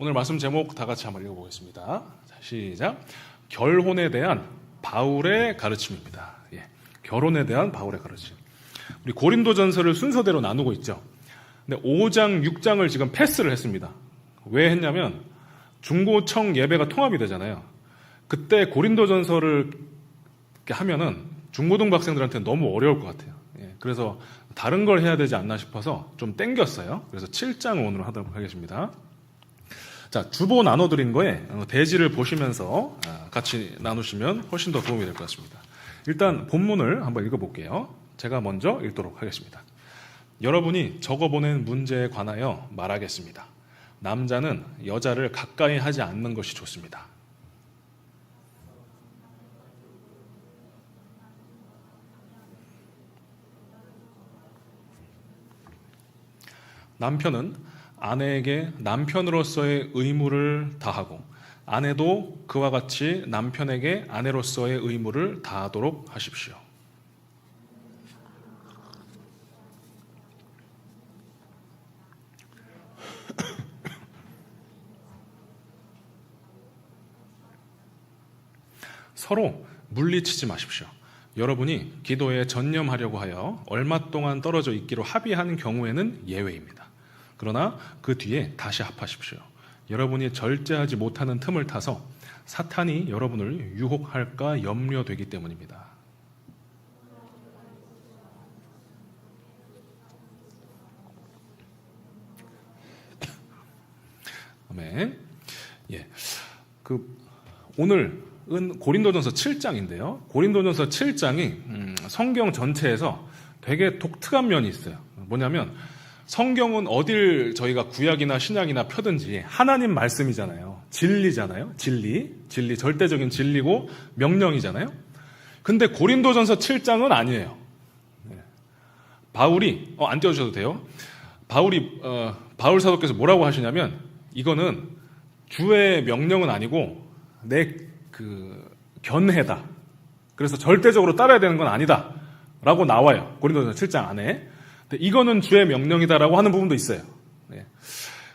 오늘 말씀 제목 다 같이 한번 읽어보겠습니다. 자, 시작. 결혼에 대한 바울의 가르침입니다. 결혼에 대한 바울의 가르침. 우리 고린도전서를 순서대로 나누고 있죠. 근데 5장, 6장을 지금 패스를 했습니다. 왜 했냐면 중고청 예배가 통합이 되잖아요. 그때 고린도전서를 이렇게 하면은 중고등부 학생들한테 너무 어려울 것 같아요. 그래서 다른 걸 해야 되지 않나 싶어서 좀 땡겼어요. 그래서 7장을 오늘 하도록 하겠습니다. 자, 주보 나눠드린 거에 대지를 보시면서 같이 나누시면 훨씬 더 도움이 될 것 같습니다. 일단 본문을 한번 읽어볼게요. 제가 먼저 읽도록 하겠습니다. 여러분이 적어보낸 문제에 관하여 말하겠습니다. 남자는 여자를 가까이 하지 않는 것이 좋습니다. 남편은 아내에게 남편으로서의 의무를 다하고 아내도 그와 같이 남편에게 아내로서의 의무를 다하도록 하십시오. 서로 물리치지 마십시오. 여러분이 기도에 전념하려고 하여 얼마 동안 떨어져 있기로 합의한 경우에는 예외입니다. 그러나 그 뒤에 다시 합하십시오. 여러분이 절제하지 못하는 틈을 타서 사탄이 여러분을 유혹할까 염려되기 때문입니다. 아멘. 오늘은 고린도전서 7장인데요. 고린도전서 7장이 성경 전체에서 되게 독특한 면이 있어요. 뭐냐면 성경은 어딜 저희가 구약이나 신약이나 펴든지 하나님 말씀이잖아요. 진리잖아요. 진리, 절대적인 진리고 명령이잖아요. 근데 고린도전서 7장은 아니에요. 바울이 안 띄워주셔도 돼요. 바울 사도께서 뭐라고 하시냐면 이거는 주의 명령은 아니고 내 견해다. 그래서 절대적으로 따라야 되는 건 아니다. 라고 나와요. 고린도전서 7장 안에. 이거는 주의 명령이다라고 하는 부분도 있어요.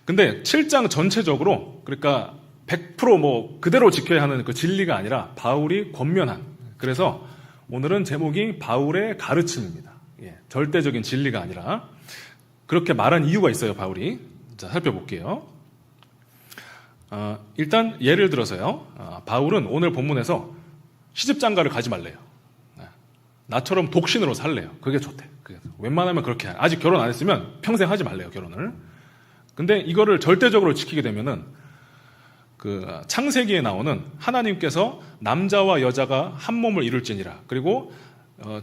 근데 7장 전체적으로 그러니까 100% 그대로 지켜야 하는 그 진리가 아니라 바울이 권면한. 그래서 오늘은 제목이 바울의 가르침입니다. 절대적인 진리가 아니라 그렇게 말한 이유가 있어요. 바울이. 자, 살펴볼게요. 일단 예를 들어서요. 바울은 오늘 본문에서 시집장가를 가지 말래요. 나처럼 독신으로 살래요. 그게 좋대. 웬만하면 그렇게 아직 결혼 안 했으면 평생 하지 말래요. 결혼을. 근데 이거를 절대적으로 지키게 되면은 창세기에 나오는 하나님께서 남자와 여자가 한 몸을 이룰지니라. 그리고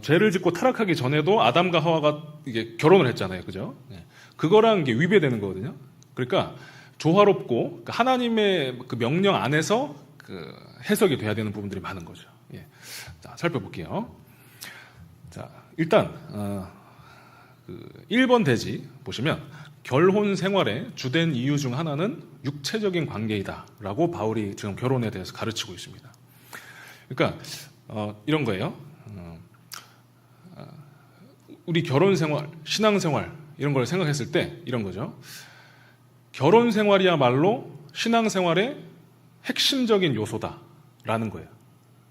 죄를 짓고 타락하기 전에도 아담과 하와가 이게 결혼을 했잖아요. 그죠? 그거랑 이게 위배되는 거거든요. 그러니까 조화롭고 하나님의 그 명령 안에서 해석이 돼야 되는 부분들이 많은 거죠. 자, 살펴볼게요. 자, 일단 1번 대지 보시면 결혼 생활의 주된 이유 중 하나는 육체적인 관계이다라고 바울이 지금 결혼에 대해서 가르치고 있습니다. 그러니까 이런 거예요. 우리 결혼 생활, 신앙 생활 이런 걸 생각했을 때 이런 거죠. 결혼 생활이야말로 신앙 생활의 핵심적인 요소다라는 거예요.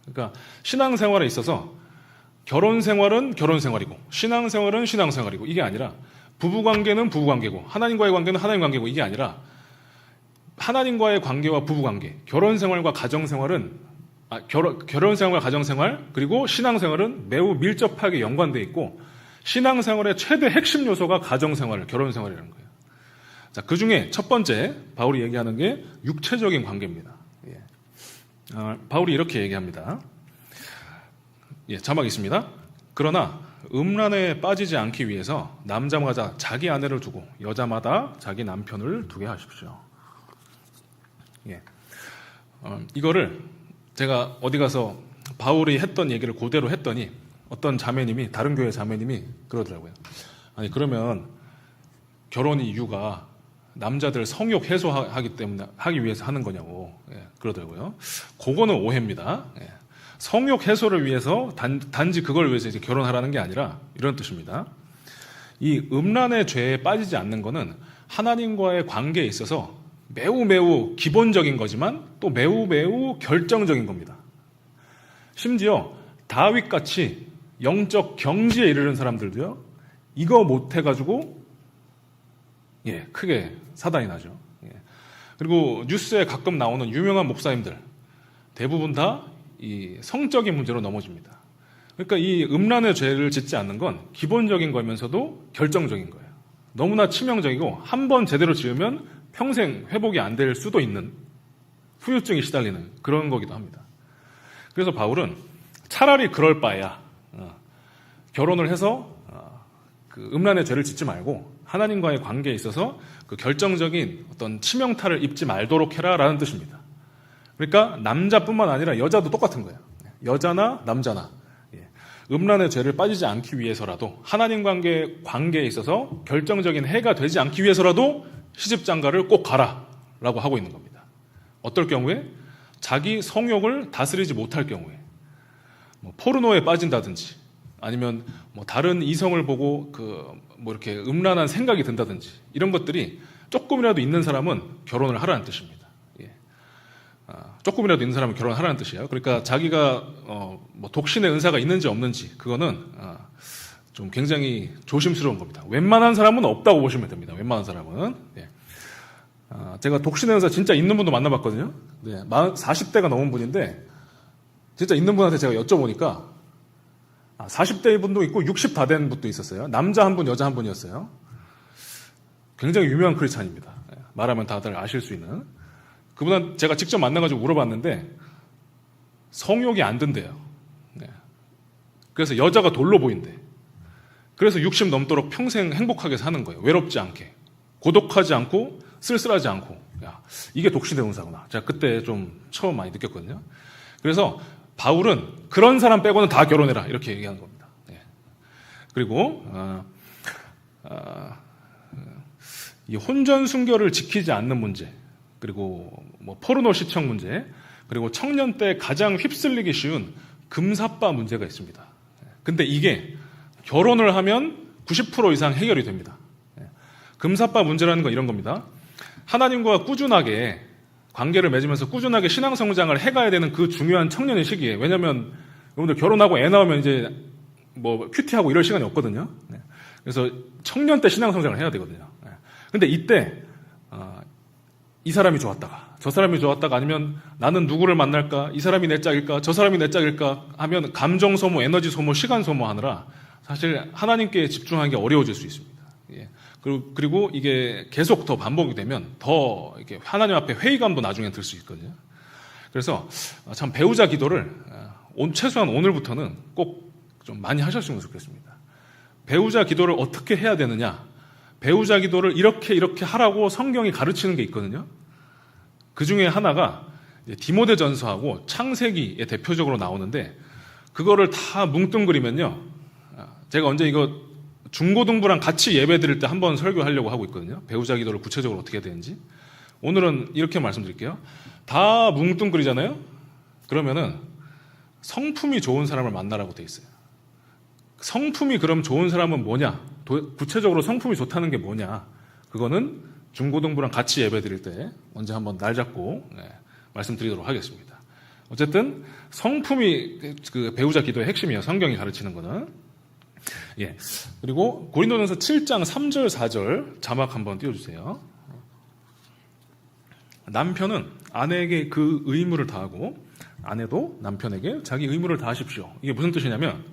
그러니까 신앙 생활에 있어서 결혼 생활은 결혼 생활이고 신앙 생활은 신앙 생활이고 이게 아니라 부부 관계는 부부 관계고 하나님과의 관계는 하나님 관계고 이게 아니라 하나님과의 관계와 부부 관계, 결혼 생활과 가정 생활은 결혼 생활과 가정 생활 그리고 신앙 생활은 매우 밀접하게 연관되어 있고 신앙 생활의 최대 핵심 요소가 가정 생활, 결혼 생활이라는 거예요. 자, 그 중에 첫 번째 바울이 얘기하는 게 육체적인 관계입니다. 바울이 이렇게 얘기합니다. 자막 있습니다. 그러나 음란에 빠지지 않기 위해서 남자마다 자기 아내를 두고 여자마다 자기 남편을 두게 하십시오. 이거를 제가 어디 가서 바울이 했던 얘기를 그대로 했더니 어떤 자매님이 다른 교회 자매님이 그러더라고요. 아니 그러면 결혼 이유가 남자들 성욕 해소하기 때문에 하기 위해서 하는 거냐고 그러더라고요. 그거는 오해입니다. 성욕 해소를 위해서 단지 그걸 위해서 이제 결혼하라는 게 아니라 이런 뜻입니다. 이 음란의 죄에 빠지지 않는 것은 하나님과의 관계에 있어서 매우 매우 기본적인 거지만 또 매우 매우 결정적인 겁니다. 심지어 다윗같이 영적 경지에 이르는 사람들도요, 이거 못해가지고 크게 사단이 나죠. 그리고 뉴스에 가끔 나오는 유명한 목사님들 대부분 다 이 성적인 문제로 넘어집니다. 그러니까 이 음란의 죄를 짓지 않는 건 기본적인 거면서도 결정적인 거예요. 너무나 치명적이고 한 번 제대로 지으면 평생 회복이 안 될 수도 있는 후유증이 시달리는 그런 거기도 합니다. 그래서 바울은 차라리 그럴 바에야 결혼을 해서 그 음란의 죄를 짓지 말고 하나님과의 관계에 있어서 그 결정적인 어떤 치명타를 입지 말도록 해라라는 뜻입니다. 그러니까 남자뿐만 아니라 여자도 똑같은 거예요. 여자나 남자나 음란의 죄를 빠지지 않기 위해서라도 하나님 관계에 있어서 결정적인 해가 되지 않기 위해서라도 시집장가를 꼭 가라라고 하고 있는 겁니다. 어떨 경우에 자기 성욕을 다스리지 못할 경우에 포르노에 빠진다든지 아니면 다른 이성을 보고 이렇게 음란한 생각이 든다든지 이런 것들이 조금이라도 있는 사람은 결혼을 하라는 뜻입니다. 조금이라도 있는 사람은 결혼을 하라는 뜻이에요. 그러니까 자기가 독신의 은사가 있는지 없는지 그거는 좀 굉장히 조심스러운 겁니다. 웬만한 사람은 없다고 보시면 됩니다. 웬만한 사람은. 제가 독신의 은사 진짜 있는 분도 만나봤거든요. 40대가 넘은 분인데 진짜 있는 분한테 제가 여쭤보니까 40대의 분도 있고 60 다 된 분도 있었어요. 남자 한 분, 여자 한 분이었어요. 굉장히 유명한 크리스찬입니다. 말하면 다들 아실 수 있는. 그분은 제가 직접 만나가지고 물어봤는데 성욕이 안 든대요. 그래서 여자가 돌로 보인대. 그래서 60 넘도록 평생 행복하게 사는 거예요. 외롭지 않게. 고독하지 않고 쓸쓸하지 않고. 이게 독신의 은사구나. 제가 그때 좀 처음 많이 느꼈거든요. 그래서 바울은 그런 사람 빼고는 다 결혼해라 이렇게 얘기하는 겁니다. 그리고 이 혼전 순결을 지키지 않는 문제, 그리고 포르노 시청 문제, 그리고 청년 때 가장 휩쓸리기 쉬운 금사빠 문제가 있습니다. 근데 이게 결혼을 하면 90% 이상 해결이 됩니다. 금사빠 문제라는 건 이런 겁니다. 하나님과 꾸준하게 관계를 맺으면서 꾸준하게 신앙 성장을 해가야 되는 그 중요한 청년의 시기에, 왜냐면 여러분들 결혼하고 애 낳으면 이제 큐티하고 이럴 시간이 없거든요. 그래서 청년 때 신앙 성장을 해야 되거든요. 근데 이때 이 사람이 좋았다가 저 사람이 좋았다가 아니면 나는 누구를 만날까, 이 사람이 내 짝일까, 저 사람이 내 짝일까 하면 감정 소모, 에너지 소모, 시간 소모하느라 사실 하나님께 집중하기 어려워질 수 있습니다. 그리고 이게 계속 더 반복이 되면 더 이렇게 하나님 앞에 회의감도 나중에 들 수 있거든요. 그래서 참 배우자 기도를 최소한 오늘부터는 꼭 좀 많이 하셨으면 좋겠습니다. 배우자 기도를 어떻게 해야 되느냐? 배우자 기도를 이렇게 하라고 성경이 가르치는 게 있거든요. 그 중에 하나가 디모데전서하고 창세기에 대표적으로 나오는데, 그거를 다 뭉뚱그리면요, 제가 언제 이거 중고등부랑 같이 예배 드릴 때 한번 설교하려고 하고 있거든요. 배우자 기도를 구체적으로 어떻게 해야 되는지. 오늘은 이렇게 말씀드릴게요. 다 뭉뚱그리잖아요. 그러면은 성품이 좋은 사람을 만나라고 돼 있어요. 성품이 그럼 좋은 사람은 뭐냐? 구체적으로 성품이 좋다는 게 뭐냐? 그거는 중고등부랑 같이 예배 드릴 때 언제 한번 날 잡고 말씀드리도록 하겠습니다. 어쨌든 성품이 그 배우자 기도의 핵심이에요. 성경이 가르치는 거는. 그리고 고린도전서 7장 3절 4절 자막 한번 띄워주세요. 남편은 아내에게 그 의무를 다하고 아내도 남편에게 자기 의무를 다하십시오. 이게 무슨 뜻이냐면,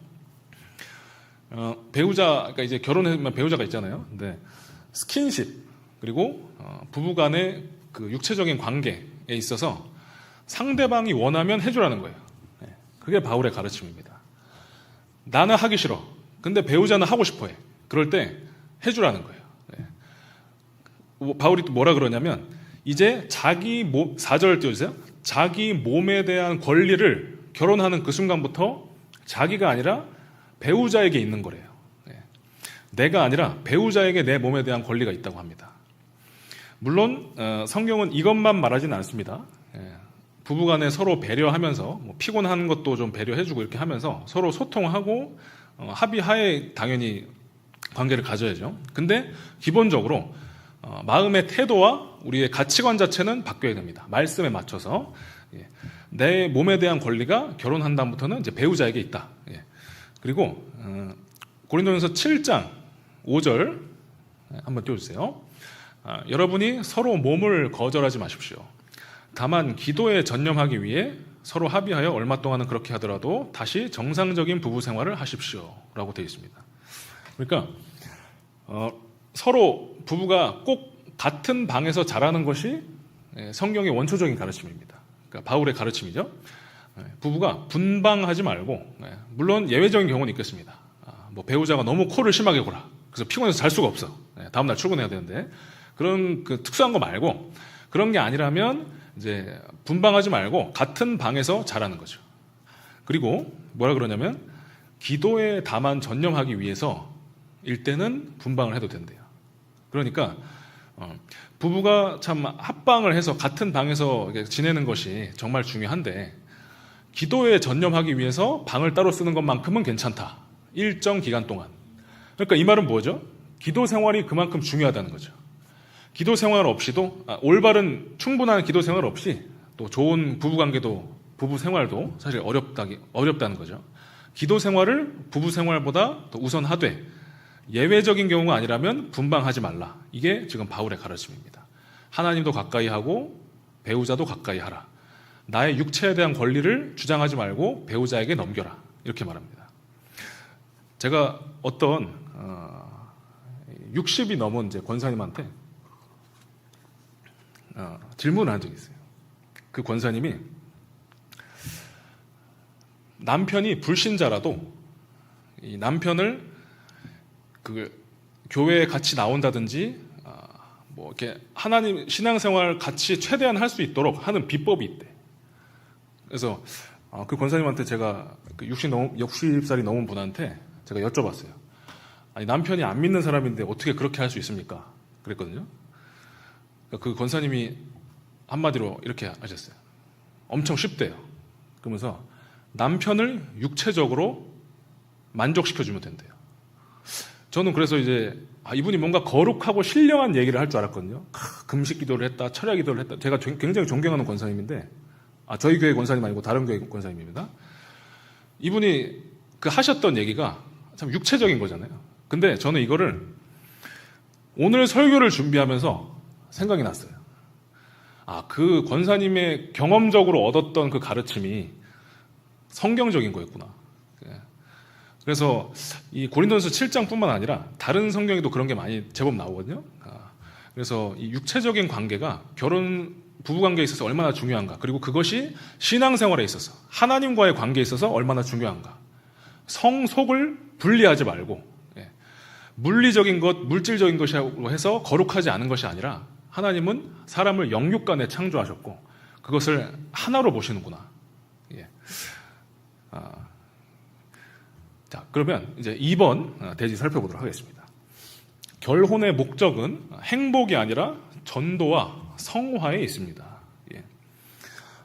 그러니까 이제 결혼하면 배우자가 있잖아요. 근데 스킨십, 그리고 부부간의 그 육체적인 관계에 있어서 상대방이 원하면 해주라는 거예요. 그게 바울의 가르침입니다. 나는 하기 싫어. 근데 배우자는 하고 싶어해. 그럴 때 해주라는 거예요. 바울이 또 뭐라 그러냐면, 이제 4절 띄워주세요. 자기 몸에 대한 권리를 결혼하는 그 순간부터 자기가 아니라 배우자에게 있는 거래요. 내가 아니라 배우자에게 내 몸에 대한 권리가 있다고 합니다. 물론 성경은 이것만 말하지는 않습니다. 부부간에 서로 배려하면서 피곤한 것도 좀 배려해주고 이렇게 하면서 서로 소통하고 합의하에 당연히 관계를 가져야죠. 근데 기본적으로 마음의 태도와 우리의 가치관 자체는 바뀌어야 됩니다. 말씀에 맞춰서. 예. 내 몸에 대한 권리가 결혼한 다음부터는 이제 배우자에게 있다. 예. 그리고 고린도전서 7장 5절 한번 띄워주세요. 여러분이 서로 몸을 거절하지 마십시오. 다만 기도에 전념하기 위해 서로 합의하여 얼마 동안은 그렇게 하더라도 다시 정상적인 부부 생활을 하십시오. 라고 되어 있습니다. 그러니까 서로 부부가 꼭 같은 방에서 자라는 것이 성경의 원초적인 가르침입니다. 그러니까 바울의 가르침이죠. 부부가 분방하지 말고, 물론 예외적인 경우는 있겠습니다. 뭐 배우자가 너무 코를 심하게 골아. 그래서 피곤해서 잘 수가 없어. 다음날 출근해야 되는데. 그런 그 특수한 거 말고, 그런 게 아니라면 이제 분방하지 말고 같은 방에서 자라는 거죠. 그리고 뭐라 그러냐면 기도에 다만 전념하기 위해서 일 때는 분방을 해도 된대요. 그러니까 부부가 참 합방을 해서 같은 방에서 지내는 것이 정말 중요한데 기도에 전념하기 위해서 방을 따로 쓰는 것만큼은 괜찮다. 일정 기간 동안. 그러니까 이 말은 뭐죠? 기도 생활이 그만큼 중요하다는 거죠. 기도 생활 없이도 올바른 충분한 기도 생활 없이 또 좋은 부부 관계도 부부 생활도 사실 어렵다는 거죠. 기도 생활을 부부 생활보다 더 우선하되 예외적인 경우가 아니라면 분방하지 말라. 이게 지금 바울의 가르침입니다. 하나님도 가까이 하고 배우자도 가까이 하라. 나의 육체에 대한 권리를 주장하지 말고 배우자에게 넘겨라. 이렇게 말합니다. 제가 어떤 60이 넘은 이제 권사님한테 질문을 한 적이 있어요. 그 권사님이 남편이 불신자라도 이 남편을 그 교회에 같이 나온다든지 뭐 이렇게 하나님 신앙생활 같이 최대한 할 수 있도록 하는 비법이 있대. 그래서 그 권사님한테 제가 60살이 넘은 분한테 제가 여쭤봤어요. 아니 남편이 안 믿는 사람인데 어떻게 그렇게 할 수 있습니까? 그랬거든요. 그 권사님이 한마디로 이렇게 하셨어요. 엄청 쉽대요. 그러면서 남편을 육체적으로 만족시켜주면 된대요. 저는 그래서 이제 이분이 뭔가 거룩하고 신령한 얘기를 할 줄 알았거든요. 금식 기도를 했다, 철야 기도를 했다. 제가 굉장히 존경하는 권사님인데, 저희 교회 권사님 아니고 다른 교회 권사님입니다. 이분이 그 하셨던 얘기가 참 육체적인 거잖아요. 근데 저는 이거를 오늘 설교를 준비하면서 생각이 났어요. 그 권사님의 경험적으로 얻었던 그 가르침이 성경적인 거였구나. 그래서 이 고린도전서 7장뿐만 아니라 다른 성경에도 그런 게 많이 제법 나오거든요. 그래서 이 육체적인 관계가 부부 관계에 있어서 얼마나 중요한가, 그리고 그것이 신앙생활에 있어서 하나님과의 관계에 있어서 얼마나 중요한가. 성속을 분리하지 말고 물리적인 것, 물질적인 것이라고 해서 거룩하지 않은 것이 아니라 하나님은 사람을 영육간에 창조하셨고 그것을 하나로 보시는구나. 자, 그러면 이제 2번 대지 살펴보도록 하겠습니다. 결혼의 목적은 행복이 아니라 전도와 성화에 있습니다.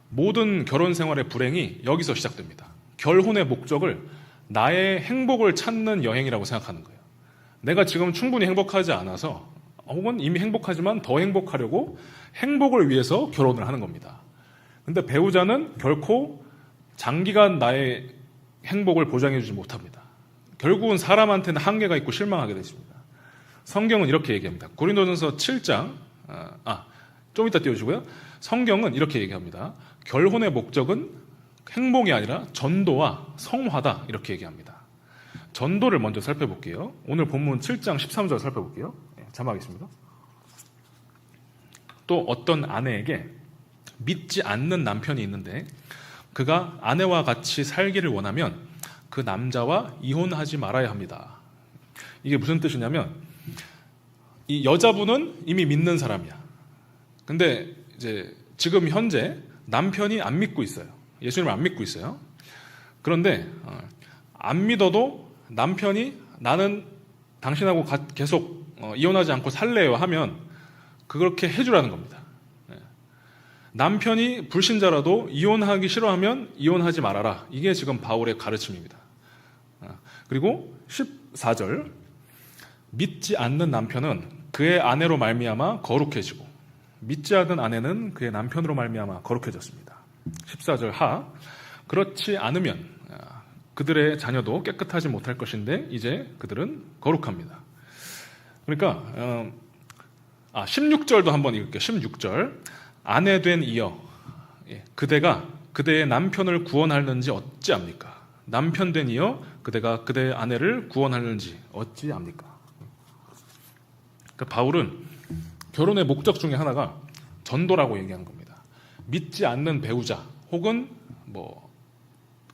모든 결혼 생활의 불행이 여기서 시작됩니다. 결혼의 목적을 나의 행복을 찾는 여행이라고 생각하는 거예요. 내가 지금 충분히 행복하지 않아서 혹은 이미 행복하지만 더 행복하려고 행복을 위해서 결혼을 하는 겁니다. 근데 배우자는 결코 장기간 나의 행복을 보장해 주지 못합니다. 결국은 사람한테는 한계가 있고 실망하게 되십니다. 성경은 이렇게 얘기합니다. 고린도전서 7장, 좀 이따 띄워주고요. 성경은 이렇게 얘기합니다. 결혼의 목적은 행복이 아니라 전도와 성화다. 이렇게 얘기합니다. 전도를 먼저 살펴볼게요. 오늘 본문 7장 13절 살펴볼게요. 자막이 있습니다. 또 어떤 아내에게 믿지 않는 남편이 있는데 그가 아내와 같이 살기를 원하면 그 남자와 이혼하지 말아야 합니다. 이게 무슨 뜻이냐면 이 여자분은 이미 믿는 사람이야. 근데 이제 지금 현재 남편이 안 믿고 있어요. 예수님을 안 믿고 있어요. 그런데 안 믿어도 남편이 나는 당신하고 계속 이혼하지 않고 살래요 하면 그렇게 해주라는 겁니다. 남편이 불신자라도 이혼하기 싫어하면 이혼하지 말아라. 이게 지금 바울의 가르침입니다. 그리고 14절 믿지 않는 남편은 그의 아내로 말미암아 거룩해지고 믿지 않는 아내는 그의 남편으로 말미암아 거룩해졌습니다. 14절 하 그렇지 않으면 그들의 자녀도 깨끗하지 못할 것인데 이제 그들은 거룩합니다. 그러니까 16절도 한번 읽을게요. 16절 아내 된 이여 그대가 그대의 남편을 구원하는지 어찌합니까? 남편 된 이여 그대가 그대의 아내를 구원하는지 어찌합니까? 그러니까 바울은 결혼의 목적 중에 하나가 전도라고 얘기하는 겁니다. 믿지 않는 배우자 혹은 뭐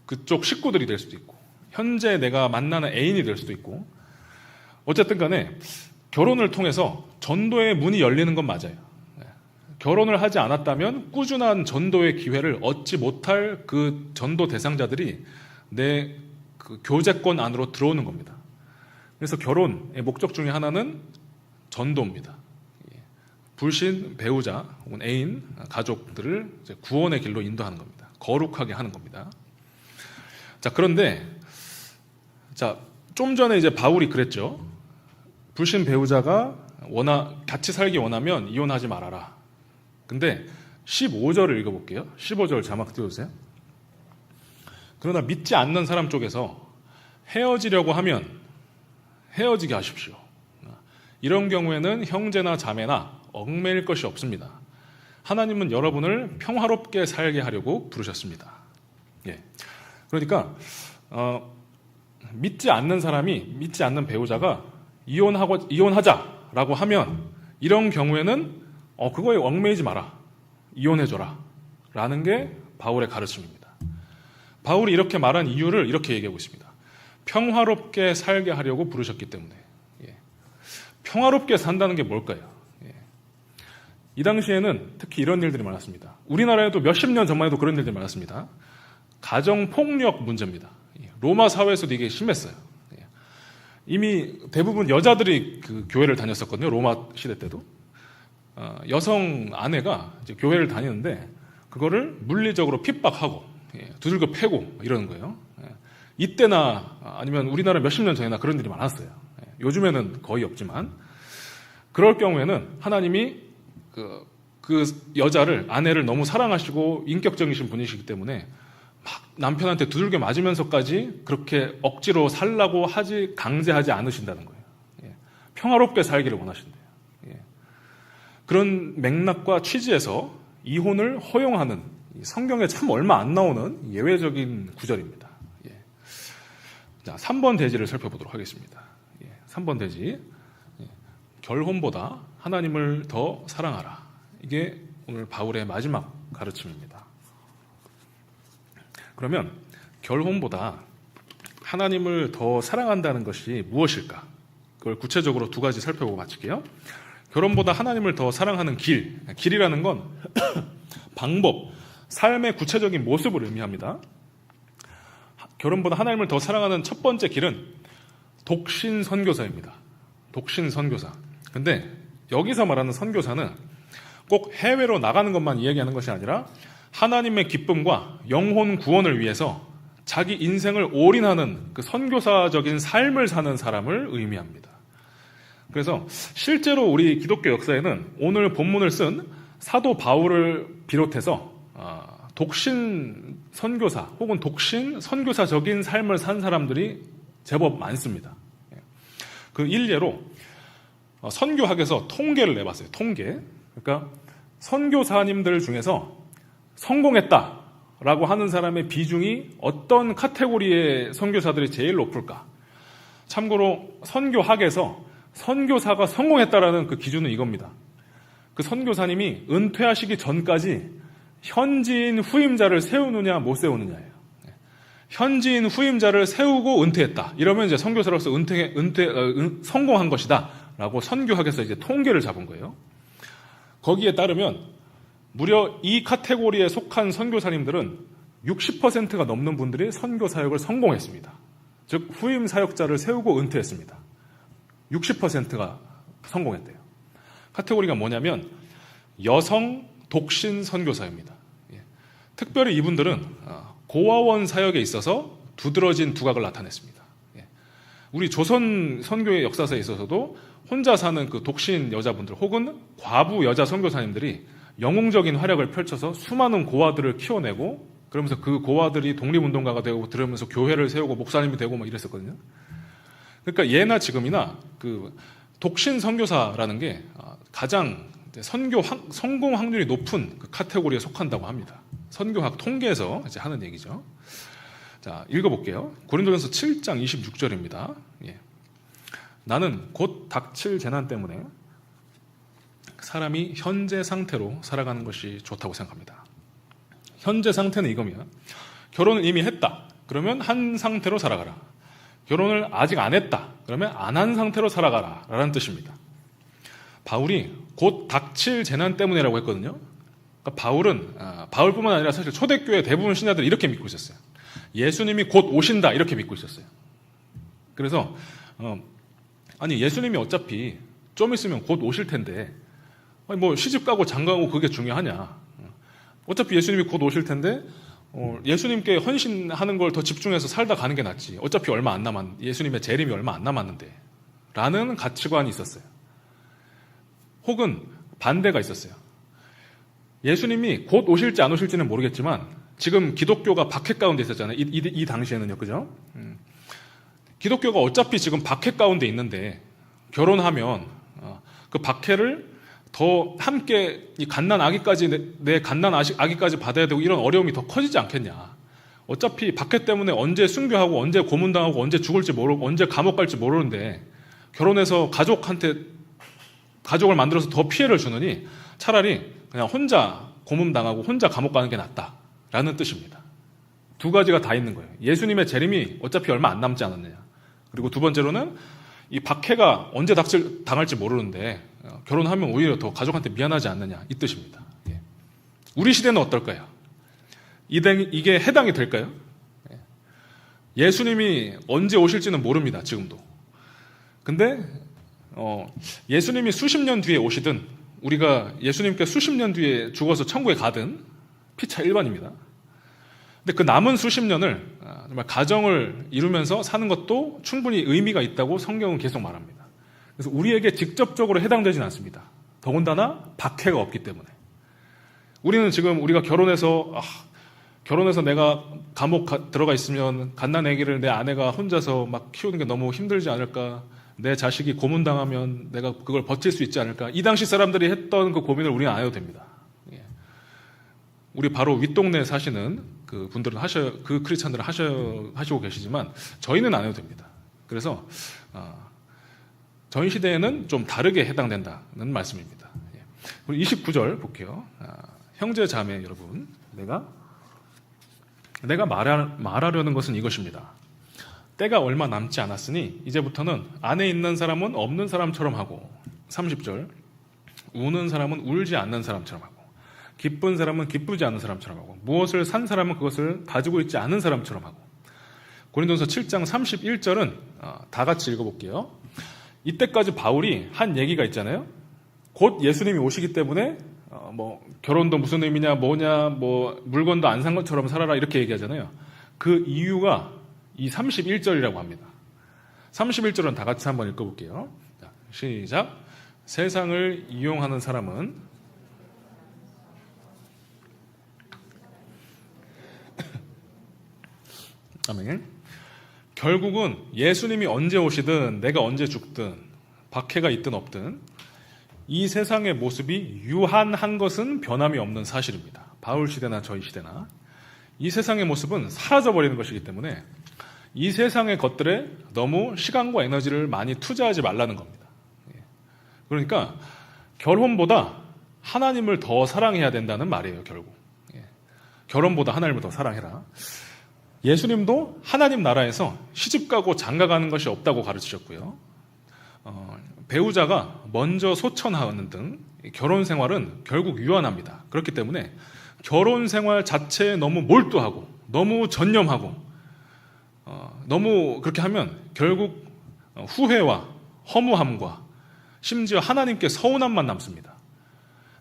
그쪽 식구들이 될 수도 있고 현재 내가 만나는 애인이 될 수도 있고 어쨌든 간에 결혼을 통해서 전도의 문이 열리는 건 맞아요. 결혼을 하지 않았다면 꾸준한 전도의 기회를 얻지 못할 그 전도 대상자들이 내 그 교제권 안으로 들어오는 겁니다. 그래서 결혼의 목적 중에 하나는 전도입니다. 불신 배우자 혹은 애인, 가족들을 이제 구원의 길로 인도하는 겁니다. 거룩하게 하는 겁니다. 자, 그런데 좀 전에 이제 바울이 그랬죠. 불신 배우자가 같이 살기 원하면 이혼하지 말아라. 근데 15절을 읽어볼게요. 15절 자막 띄워주세요. 그러나 믿지 않는 사람 쪽에서 헤어지려고 하면 헤어지게 하십시오. 이런 경우에는 형제나 자매나 얽매일 것이 없습니다. 하나님은 여러분을 평화롭게 살게 하려고 부르셨습니다. 예. 그러니까 믿지 않는 사람이 믿지 않는 배우자가 이혼하자라고 하면 이런 경우에는 그거에 얽매이지 마라. 이혼해줘라. 라는 게 바울의 가르침입니다. 바울이 이렇게 말한 이유를 이렇게 얘기하고 있습니다. 평화롭게 살게 하려고 부르셨기 때문에. 예. 평화롭게 산다는 게 뭘까요? 예. 이 당시에는 특히 이런 일들이 많았습니다. 우리나라에도 몇십 년 전만 해도 그런 일들이 많았습니다. 가정폭력 문제입니다. 로마 사회에서도 이게 심했어요. 예. 이미 대부분 여자들이 그 교회를 다녔었거든요. 로마 시대 때도. 여성 아내가 이제 교회를 다니는데 그거를 물리적으로 핍박하고 두들겨 패고 이러는 거예요. 이때나 아니면 우리나라 몇십 년 전이나 그런 일이 많았어요. 요즘에는 거의 없지만 그럴 경우에는 하나님이 그 여자를 아내를 너무 사랑하시고 인격적이신 분이시기 때문에 막 남편한테 두들겨 맞으면서까지 그렇게 억지로 살라고 강제하지 않으신다는 거예요. 평화롭게 살기를 원하신대요. 그런 맥락과 취지에서 이혼을 허용하는 성경에 참 얼마 안 나오는 예외적인 구절입니다. 자, 3번 대지를 살펴보도록 하겠습니다. 3번 대지. 결혼보다 하나님을 더 사랑하라. 이게 오늘 바울의 마지막 가르침입니다. 그러면 결혼보다 하나님을 더 사랑한다는 것이 무엇일까? 그걸 구체적으로 두 가지 살펴보고 마칠게요. 결혼보다 하나님을 더 사랑하는 길이라는 건 방법, 삶의 구체적인 모습을 의미합니다. 결혼보다 하나님을 더 사랑하는 첫 번째 길은 독신 선교사입니다. 독신 선교사. 근데 여기서 말하는 선교사는 꼭 해외로 나가는 것만 이야기하는 것이 아니라 하나님의 기쁨과 영혼 구원을 위해서 자기 인생을 올인하는 그 선교사적인 삶을 사는 사람을 의미합니다. 그래서 실제로 우리 기독교 역사에는 오늘 본문을 쓴 사도 바울을 비롯해서 독신 선교사 혹은 독신 선교사적인 삶을 산 사람들이 제법 많습니다. 그 일례로 선교학에서 통계를 내봤어요. 통계. 그러니까 선교사님들 중에서 성공했다라고 하는 사람의 비중이 어떤 카테고리의 선교사들이 제일 높을까? 참고로 선교학에서 선교사가 성공했다라는 그 기준은 이겁니다. 그 선교사님이 은퇴하시기 전까지 현지인 후임자를 세우느냐 못 세우느냐예요. 현지인 후임자를 세우고 은퇴했다. 이러면 이제 선교사로서 성공한 것이다라고 선교학에서 이제 통계를 잡은 거예요. 거기에 따르면 무려 이 카테고리에 속한 선교사님들은 60%가 넘는 분들이 선교 사역을 성공했습니다. 즉 후임 사역자를 세우고 은퇴했습니다. 60%가 성공했대요. 카테고리가 뭐냐면 여성 독신 선교사입니다. 특별히 이분들은 고아원 사역에 있어서 두드러진 두각을 나타냈습니다. 우리 조선 선교의 역사서에 있어서도 혼자 사는 그 독신 여자분들 혹은 과부 여자 선교사님들이 영웅적인 활약을 펼쳐서 수많은 고아들을 키워내고 그러면서 그 고아들이 독립운동가가 되고 들으면서 교회를 세우고 목사님이 되고 뭐 이랬었거든요. 그러니까 예나 지금이나 그 독신 선교사라는 게 가장 성공 확률이 높은 그 카테고리에 속한다고 합니다. 선교학 통계에서 이제 하는 얘기죠. 자, 읽어볼게요. 고린도전서 7장 26절입니다. 예. 나는 곧 닥칠 재난 때문에 사람이 현재 상태로 살아가는 것이 좋다고 생각합니다. 현재 상태는 이겁니다. 결혼을 이미 했다. 그러면 한 상태로 살아가라. 결혼을 아직 안 했다. 그러면 안 한 상태로 살아가라. 라는 뜻입니다. 바울이 곧 닥칠 재난 때문이라고 했거든요. 그러니까 바울은 바울뿐만 아니라 사실 초대교회 대부분 신자들이 이렇게 믿고 있었어요. 예수님이 곧 오신다 이렇게 믿고 있었어요. 그래서 아니 예수님이 어차피 좀 있으면 곧 오실 텐데 뭐 시집 가고 장가가고 그게 중요하냐. 어차피 예수님이 곧 오실 텐데 예수님께 헌신하는 걸 더 집중해서 살다 가는 게 낫지. 어차피 얼마 안 예수님의 재림이 얼마 안 남았는데 라는 가치관이 있었어요. 혹은 반대가 있었어요. 예수님이 곧 오실지 안 오실지는 모르겠지만 지금 기독교가 박해 가운데 있었잖아요. 이 당시에는요. 그죠? 기독교가 어차피 지금 박해 가운데 있는데 결혼하면 그 박해를 더 함께 이 갓난 아기까지 내 갓난 아기까지 받아야 되고 이런 어려움이 더 커지지 않겠냐. 어차피 박해 때문에 언제 순교하고 언제 고문당하고 언제 죽을지 모르고 언제 감옥 갈지 모르는데 결혼해서 가족을 만들어서 더 피해를 주느니 차라리 그냥 혼자 고문당하고 혼자 감옥 가는 게 낫다라는 뜻입니다. 두 가지가 다 있는 거예요. 예수님의 재림이 어차피 얼마 안 남지 않았느냐. 그리고 두 번째로는 이 박해가 언제 당할지 모르는데 결혼하면 오히려 더 가족한테 미안하지 않느냐 이 뜻입니다. 예. 우리 시대는 어떨까요? 이게 해당이 될까요? 예수님이 언제 오실지는 모릅니다. 지금도. 근데 예수님이 수십 년 뒤에 오시든 우리가 예수님께 수십 년 뒤에 죽어서 천국에 가든 피차 일반입니다. 근데 그 남은 수십 년을 정말 가정을 이루면서 사는 것도 충분히 의미가 있다고 성경은 계속 말합니다. 그래서 우리에게 직접적으로 해당되지는 않습니다. 더군다나 박해가 없기 때문에. 우리는 지금 우리가 결혼해서 내가 감옥 들어가 있으면 갓난 아기를 내 아내가 혼자서 막 키우는 게 너무 힘들지 않을까. 내 자식이 고문당하면 내가 그걸 버틸 수 있지 않을까. 이 당시 사람들이 했던 그 고민을 우리는 안 해도 됩니다. 예. 우리 바로 윗동네에 사시는 그 분들은 그 크리스찬들은 하시고 계시지만 저희는 안 해도 됩니다. 그래서 저희 시대에는 좀 다르게 해당된다는 말씀입니다. 예. 그리고 29절 볼게요. 형제 자매 여러분, 내가 말하려는 것은 이것입니다. 때가 얼마 남지 않았으니 이제부터는 안에 있는 사람은 없는 사람처럼 하고 30절 우는 사람은 울지 않는 사람처럼 하고 기쁜 사람은 기쁘지 않는 사람처럼 하고 무엇을 산 사람은 그것을 가지고 있지 않은 사람처럼 하고 고린도전서 7장 31절은 다 같이 읽어볼게요. 이때까지 바울이 한 얘기가 있잖아요. 곧 예수님이 오시기 때문에 뭐 결혼도 무슨 의미냐 뭐냐 뭐 물건도 안 산 것처럼 살아라 이렇게 얘기하잖아요. 그 이유가 이 31절이라고 합니다. 31절은 다 같이 한번 읽어볼게요. 자, 시작. 세상을 이용하는 사람은 아멘. 결국은 예수님이 언제 오시든 내가 언제 죽든 박해가 있든 없든 이 세상의 모습이 유한한 것은 변함이 없는 사실입니다. 바울 시대나 저희 시대나 이 세상의 모습은 사라져버리는 것이기 때문에 이 세상의 것들에 너무 시간과 에너지를 많이 투자하지 말라는 겁니다. 그러니까 결혼보다 하나님을 더 사랑해야 된다는 말이에요. 결국 결혼보다 하나님을 더 사랑해라. 예수님도 하나님 나라에서 시집가고 장가가는 것이 없다고 가르치셨고요. 배우자가 먼저 소천하는 등 결혼 생활은 결국 유한합니다. 그렇기 때문에 결혼 생활 자체에 너무 몰두하고 너무 전념하고 너무 그렇게 하면 결국 후회와 허무함과 심지어 하나님께 서운함만 남습니다.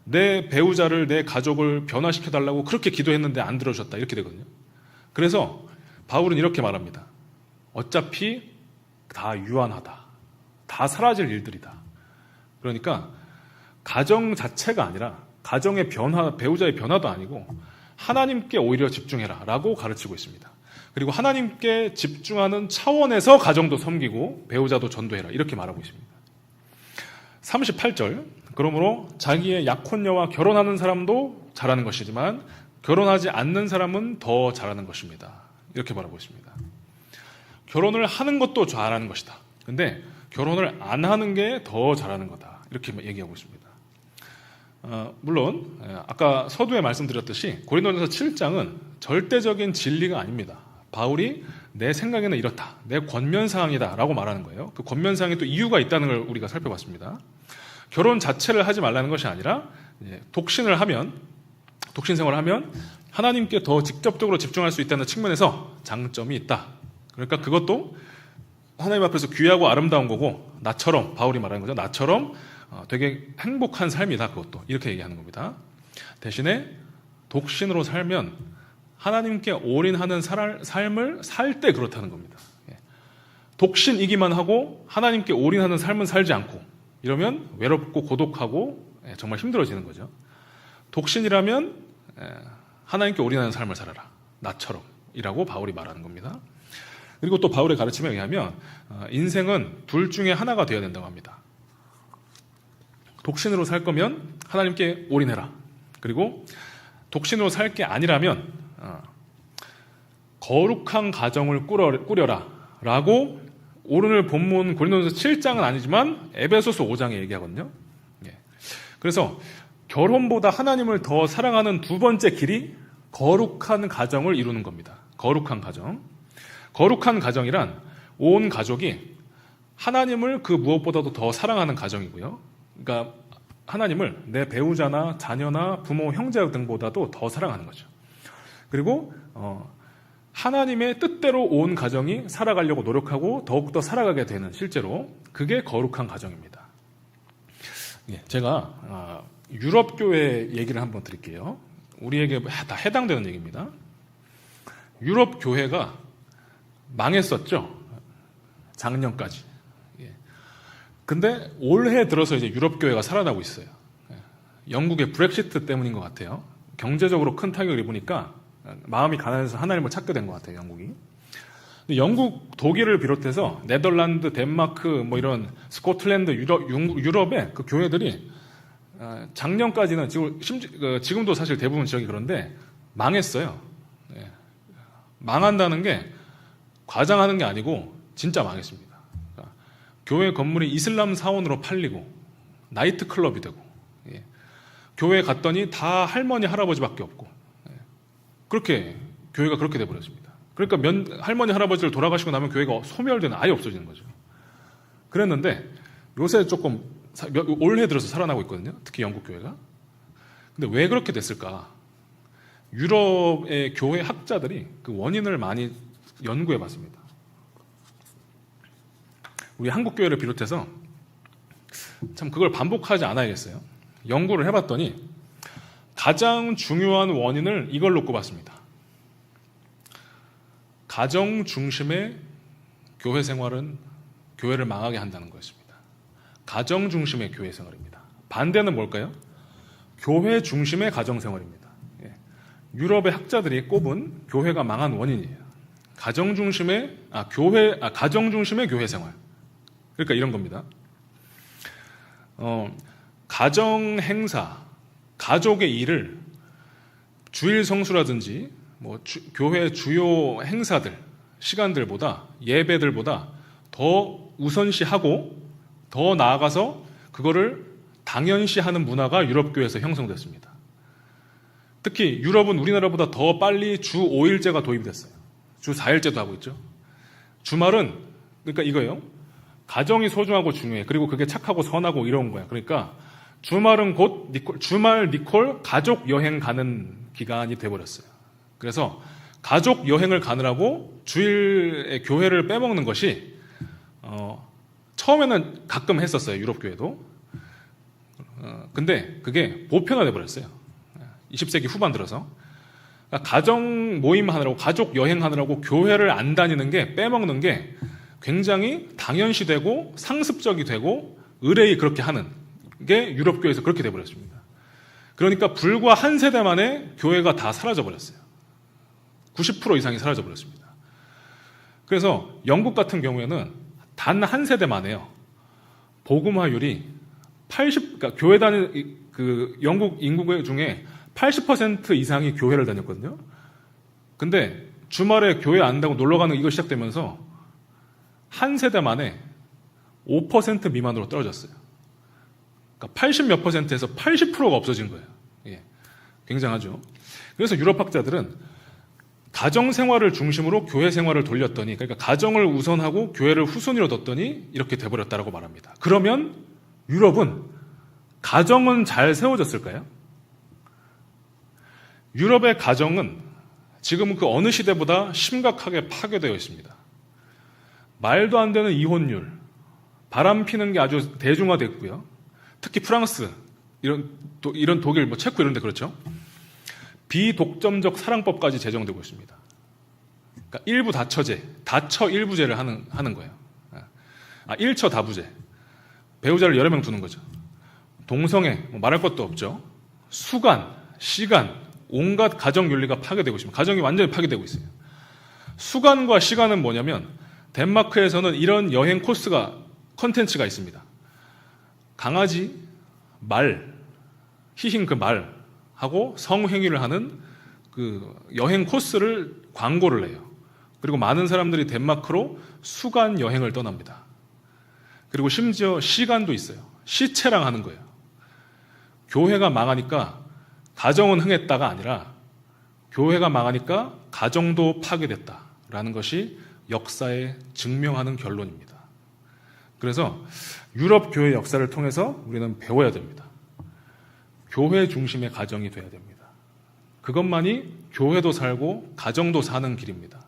내 배우자를 내 가족을 변화시켜달라고 그렇게 기도했는데 안 들어주셨다 이렇게 되거든요. 그래서 바울은 이렇게 말합니다. 어차피 다 유한하다. 다 사라질 일들이다. 그러니까 가정 자체가 아니라 가정의 변화, 배우자의 변화도 아니고 하나님께 오히려 집중해라 라고 가르치고 있습니다. 그리고 하나님께 집중하는 차원에서 가정도 섬기고 배우자도 전도해라 이렇게 말하고 있습니다. 38절, 그러므로 자기의 약혼녀와 결혼하는 사람도 잘하는 것이지만 결혼하지 않는 사람은 더 잘하는 것입니다. 이렇게 말하고 있습니다. 결혼을 하는 것도 잘하는 것이다. 근데 결혼을 안 하는 게 더 잘하는 거다. 이렇게 얘기하고 있습니다. 물론 아까 서두에 말씀드렸듯이 고린도전서 7장은 절대적인 진리가 아닙니다. 바울이 내 생각에는 이렇다, 내 권면사항이다 라고 말하는 거예요. 그 권면사항에 또 이유가 있다는 걸 우리가 살펴봤습니다. 결혼 자체를 하지 말라는 것이 아니라 독신을 하면, 독신 생활을 하면 하나님께 더 직접적으로 집중할 수 있다는 측면에서 장점이 있다. 그러니까 그것도 하나님 앞에서 귀하고 아름다운 거고, 나처럼, 바울이 말하는 거죠. 나처럼 되게 행복한 삶이다. 그것도 이렇게 얘기하는 겁니다. 대신에 독신으로 살면 하나님께 올인하는 삶을 살 때 그렇다는 겁니다. 독신이기만 하고 하나님께 올인하는 삶은 살지 않고 이러면 외롭고 고독하고 정말 힘들어지는 거죠. 독신이라면 하나님께 올인하는 삶을 살아라. 나처럼 이라고 바울이 말하는 겁니다. 그리고 또 바울의 가르침에 의하면 인생은 둘 중에 하나가 되어야 된다고 합니다. 독신으로 살 거면 하나님께 올인해라. 그리고 독신으로 살 게 아니라면 거룩한 가정을 꾸려라 라고 오늘 본문 고린도전서 7장은 아니지만 에베소서 5장에 얘기하거든요. 그래서 결혼보다 하나님을 더 사랑하는 두 번째 길이 거룩한 가정을 이루는 겁니다. 거룩한 가정. 거룩한 가정이란 온 가족이 하나님을 그 무엇보다도 더 사랑하는 가정이고요. 그러니까 하나님을 내 배우자나 자녀나 부모, 형제 등보다도 더 사랑하는 거죠. 그리고 하나님의 뜻대로 온 가정이 살아가려고 노력하고 더욱더 살아가게 되는, 실제로 그게 거룩한 가정입니다. 제가 유럽 교회 얘기를 한번 드릴게요. 우리에게 다 해당되는 얘기입니다. 유럽 교회가 망했었죠. 작년까지. 근데 올해 들어서 이제 유럽 교회가 살아나고 있어요. 영국의 브렉시트 때문인 것 같아요. 경제적으로 큰 타격을 입으니까 마음이 가난해서 하나님을 찾게 된 것 같아요, 영국이. 근데 영국, 독일을 비롯해서 네덜란드, 덴마크, 뭐 이런 스코틀랜드, 유럽의 그 교회들이 작년까지는 지금도 사실 대부분 지역이 그런데 망했어요. 망한다는 게 과장하는 게 아니고 진짜 망했습니다. 그러니까 교회 건물이 이슬람 사원으로 팔리고 나이트 클럽이 되고, 교회 갔더니 다 할머니 할아버지밖에 없고, 그렇게 교회가 그렇게 돼버렸습니다. 그러니까 할머니 할아버지를 돌아가시고 나면 교회가 소멸되는, 아예 없어지는 거죠. 그랬는데 요새 조금 올해 들어서 살아나고 있거든요. 특히 영국 교회가. 근데 왜 그렇게 됐을까? 유럽의 교회 학자들이 그 원인을 많이 연구해 봤습니다. 우리 한국 교회를 비롯해서 참 그걸 반복하지 않아야겠어요. 연구를 해봤더니 가장 중요한 원인을 이걸로 꼽았습니다. 가정 중심의 교회 생활은 교회를 망하게 한다는 것입니다. 가정 중심의 교회 생활입니다. 반대는 뭘까요? 교회 중심의 가정 생활입니다. 유럽의 학자들이 꼽은 교회가 망한 원인이에요. 가정 중심의 교회 생활. 그러니까 이런 겁니다. 가정 행사, 가족의 일을 주일 성수라든지 교회 주요 행사들, 시간들보다, 예배들보다 더 우선시하고 더 나아가서 그거를 당연시하는 문화가 유럽 교회에서 형성됐습니다. 특히 유럽은 우리나라보다 더 빨리 주 5일제가 도입이 됐어요. 주 4일제도 하고 있죠. 주말은, 그러니까 이거예요. 가정이 소중하고 중요해. 그리고 그게 착하고 선하고 이런 거야. 그러니까 주말은 곧 주말 니콜 가족 여행 가는 기간이 돼버렸어요. 그래서 가족 여행을 가느라고 주일에 교회를 빼먹는 것이 처음에는 가끔 했었어요. 유럽 교회도. 근데 그게 보편화돼 버렸어요. 20세기 후반 들어서. 그러니까 가정 모임 하느라고, 가족 여행 하느라고 교회를 안 다니는 게, 빼먹는 게 굉장히 당연시되고 상습적이 되고 의뢰이 그렇게 하는, 게 유럽 교회에서 그렇게 돼버렸습니다. 그러니까 불과 한 세대 만에 교회가 다 사라져버렸어요. 90% 이상이 사라져버렸습니다. 그래서 영국 같은 경우에는 단 한 세대 만에요. 복음화율이 그러니까 교회 영국 인구 중에 80% 이상이 교회를 다녔거든요. 근데 주말에 교회 안 가고 놀러 가는 이거 시작되면서 한 세대 만에 5% 미만으로 떨어졌어요. 그러니까 80몇 %에서 80%가 없어진 거예요. 예, 굉장하죠. 그래서 유럽 학자들은 가정 생활을 중심으로 교회 생활을 돌렸더니, 그러니까 가정을 우선하고 교회를 후순위로 뒀더니 이렇게 돼버렸다라고 말합니다. 그러면 유럽은 가정은 잘 세워졌을까요? 유럽의 가정은 지금 그 어느 시대보다 심각하게 파괴되어 있습니다. 말도 안 되는 이혼율, 바람 피는 게 아주 대중화됐고요. 특히 프랑스, 이런 독일, 체코 이런 데 그렇죠. 비독점적 사랑법까지 제정되고 있습니다. 그러니까 일부 다처제, 다처 일부제를 하는 거예요. 일처 다부제. 배우자를 여러 명 두는 거죠. 동성애, 말할 것도 없죠. 수간, 시간, 온갖 가정 윤리가 파괴되고 있습니다. 가정이 완전히 파괴되고 있어요. 수간과 시간은 뭐냐면 덴마크에서는 이런 여행 컨텐츠가 있습니다. 강아지, 말, 희흰 그 말하고 성행위를 하는 그 여행 코스를 광고를 해요. 그리고 많은 사람들이 덴마크로 수간 여행을 떠납니다. 그리고 심지어 시간도 있어요. 시체랑 하는 거예요. 교회가 망하니까 가정은 흥했다가 아니라 교회가 망하니까 가정도 파괴됐다라는 것이 역사에 증명하는 결론입니다. 그래서 유럽 교회 역사를 통해서 우리는 배워야 됩니다. 교회 중심의 가정이 돼야 됩니다. 그것만이 교회도 살고 가정도 사는 길입니다.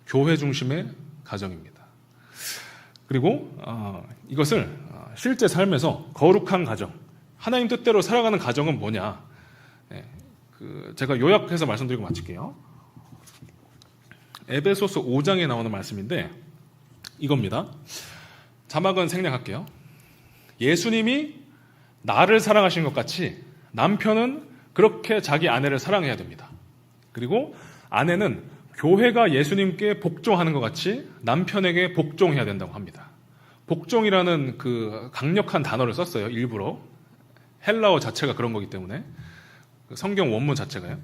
교회 중심의 가정입니다. 그리고 이것을 실제 삶에서 거룩한 가정, 하나님 뜻대로 살아가는 가정은 뭐냐? 제가 요약해서 말씀드리고 마칠게요. 에베소서 5장에 나오는 말씀인데 이겁니다. 자막은 생략할게요. 예수님이 나를 사랑하신 것 같이 남편은 그렇게 자기 아내를 사랑해야 됩니다. 그리고 아내는 교회가 예수님께 복종하는 것 같이 남편에게 복종해야 된다고 합니다. 복종이라는 그 강력한 단어를 썼어요. 일부러. 헬라어 자체가 그런 거기 때문에. 성경 원문 자체가요.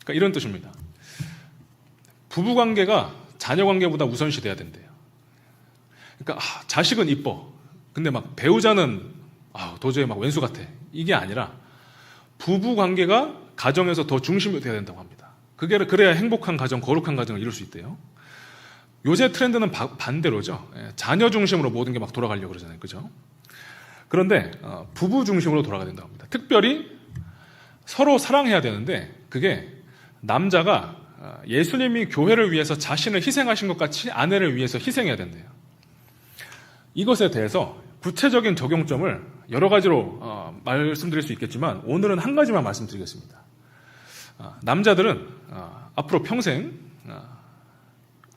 그러니까 이런 뜻입니다. 부부관계가 자녀관계보다 우선시 돼야 된대요. 그러니까 자식은 이뻐. 근데 막 배우자는 도저히 막 왼수 같아. 이게 아니라 부부관계가 가정에서 더 중심이 돼야 된다고 합니다. 그래야 행복한 가정, 거룩한 가정을 이룰 수 있대요. 요새 트렌드는 반대로죠. 자녀 중심으로 모든 게 막 돌아가려고 그러잖아요. 그죠? 그런데 부부 중심으로 돌아가야 된다고 합니다. 특별히 서로 사랑해야 되는데 그게 남자가 예수님이 교회를 위해서 자신을 희생하신 것 같이 아내를 위해서 희생해야 된대요. 이것에 대해서 구체적인 적용점을 여러 가지로 말씀드릴 수 있겠지만 오늘은 한 가지만 말씀드리겠습니다. 남자들은 앞으로 평생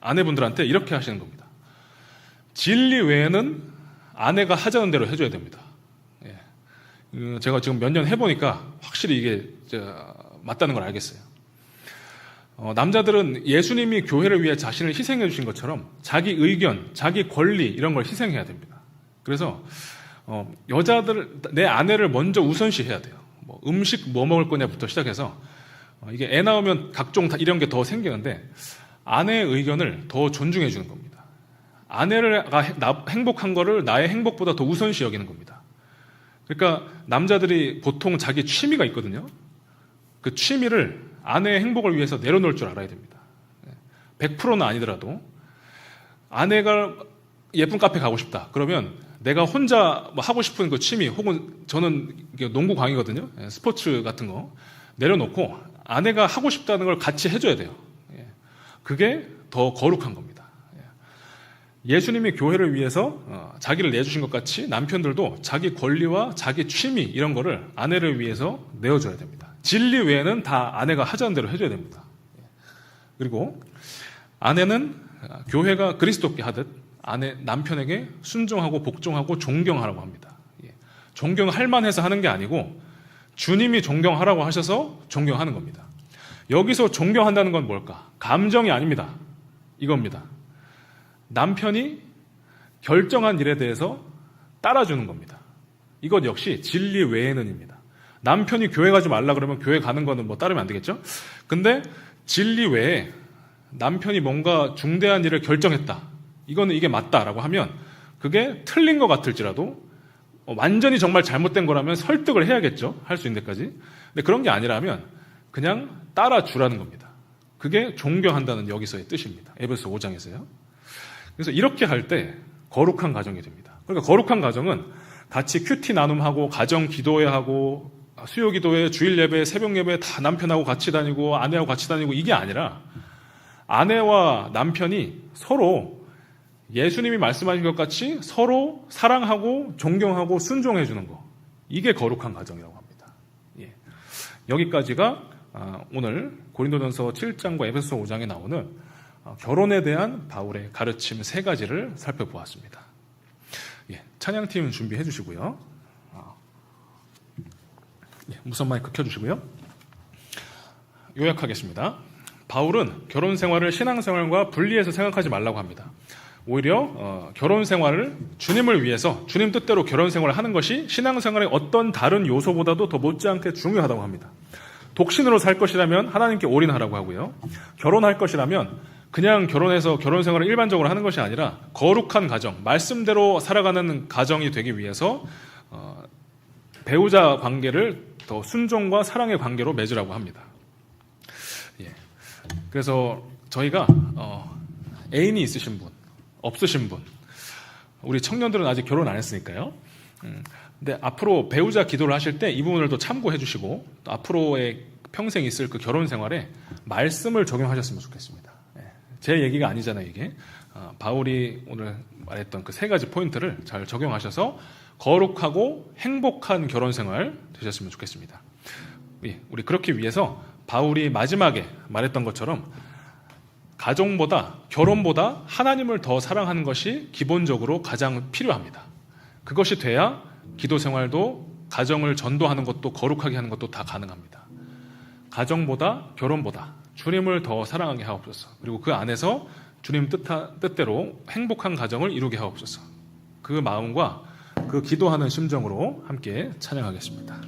아내분들한테 이렇게 하시는 겁니다. 진리 외에는 아내가 하자는 대로 해줘야 됩니다. 제가 지금 몇 년 해보니까 확실히 이게 맞다는 걸 알겠어요. 남자들은 예수님이 교회를 위해 자신을 희생해 주신 것처럼 자기 의견, 자기 권리 이런 걸 희생해야 됩니다. 그래서 여자들 내 아내를 먼저 우선시해야 돼요. 음식 뭐 먹을 거냐부터 시작해서 이게 애 나오면 각종 이런 게 더 생기는데 아내의 의견을 더 존중해 주는 겁니다. 아내가 행복한 거를 나의 행복보다 더 우선시 여기는 겁니다. 그러니까 남자들이 보통 자기 취미가 있거든요. 그 취미를 아내의 행복을 위해서 내려놓을 줄 알아야 됩니다. 100%는 아니더라도 아내가 예쁜 카페 가고 싶다. 그러면 내가 혼자 하고 싶은 그 취미 혹은 저는 농구 광이거든요. 스포츠 같은 거 내려놓고 아내가 하고 싶다는 걸 같이 해줘야 돼요. 그게 더 거룩한 겁니다. 예수님이 교회를 위해서 자기를 내주신 것 같이 남편들도 자기 권리와 자기 취미 이런 거를 아내를 위해서 내어줘야 됩니다. 진리 외에는 다 아내가 하자는 대로 해줘야 됩니다. 그리고 아내는 교회가 그리스도께 하듯 남편에게 순종하고 복종하고 존경하라고 합니다. 존경할 만해서 하는 게 아니고 주님이 존경하라고 하셔서 존경하는 겁니다. 여기서 존경한다는 건 뭘까? 감정이 아닙니다. 이겁니다. 남편이 결정한 일에 대해서 따라주는 겁니다. 이것 역시 진리 외에는입니다. 남편이 교회 가지 말라 그러면 교회 가는 거는 뭐 따르면 안 되겠죠? 근데 진리 외에 남편이 뭔가 중대한 일을 결정했다. 이거는 이게 맞다라고 하면 그게 틀린 것 같을지라도 완전히 정말 잘못된 거라면 설득을 해야겠죠. 할 수 있는 데까지. 근데 그런 게 아니라면 그냥 따라주라는 겁니다. 그게 존경한다는 여기서의 뜻입니다. 에베소 5장에서요. 그래서 이렇게 할 때 거룩한 가정이 됩니다. 그러니까 거룩한 가정은 같이 큐티 나눔하고 가정 기도회 하고 수요 기도회, 주일 예배, 새벽 예배 다 남편하고 같이 다니고 아내하고 같이 다니고 이게 아니라 아내와 남편이 서로 예수님이 말씀하신 것 같이 서로 사랑하고 존경하고 순종해 주는 거. 이게 거룩한 가정이라고 합니다. 예. 여기까지가 오늘 고린도전서 7장과 에베소 5장에 나오는 결혼에 대한 바울의 가르침 3가지를 살펴보았습니다. 예. 찬양팀 준비해 주시고요. 예. 무선 마이크 켜주시고요. 요약하겠습니다. 바울은 결혼 생활을 신앙 생활과 분리해서 생각하지 말라고 합니다. 오히려 결혼 생활을 주님을 위해서 주님 뜻대로 결혼 생활을 하는 것이 신앙 생활의 어떤 다른 요소보다도 더 못지않게 중요하다고 합니다. 독신으로 살 것이라면 하나님께 올인하라고 하고요. 결혼할 것이라면 그냥 결혼해서 결혼 생활을 일반적으로 하는 것이 아니라 거룩한 가정, 말씀대로 살아가는 가정이 되기 위해서 배우자 관계를 더 순종과 사랑의 관계로 맺으라고 합니다. 예. 그래서 저희가 애인이 있으신 분, 없으신 분, 우리 청년들은 아직 결혼 안 했으니까요. 근데 앞으로 배우자 기도를 하실 때 이 부분을 또 참고해 주시고 또 앞으로의 평생 있을 그 결혼 생활에 말씀을 적용하셨으면 좋겠습니다. 제 얘기가 아니잖아요, 이게. 바울이 오늘 말했던 그 3가지 포인트를 잘 적용하셔서 거룩하고 행복한 결혼 생활 되셨으면 좋겠습니다. 우리 그렇기 위해서 바울이 마지막에 말했던 것처럼 가정보다 결혼보다 하나님을 더 사랑하는 것이 기본적으로 가장 필요합니다. 그것이 돼야 기도 생활도 가정을 전도하는 것도 거룩하게 하는 것도 다 가능합니다. 가정보다 결혼보다 주님을 더 사랑하게 하옵소서. 그리고 그 안에서 주님 뜻대로 행복한 가정을 이루게 하옵소서. 그 마음과 그 기도하는 심정으로 함께 찬양하겠습니다.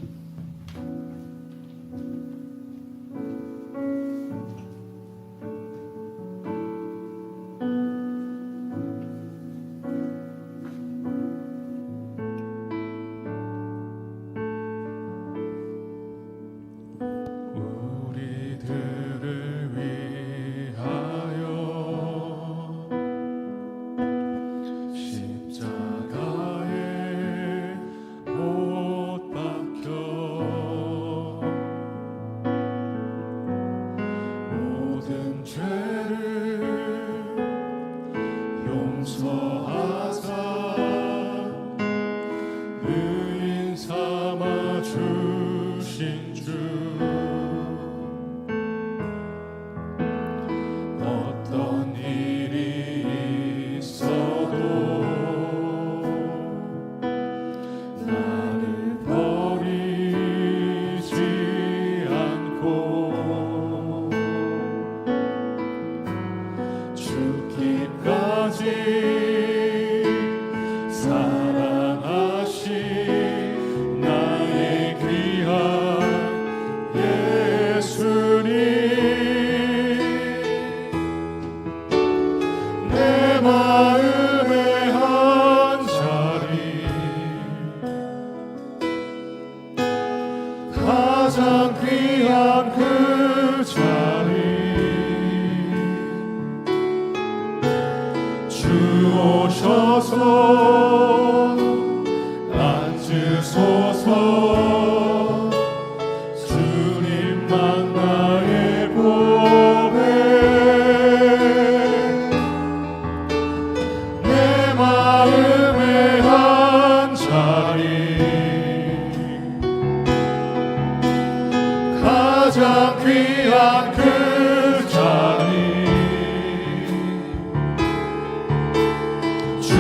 주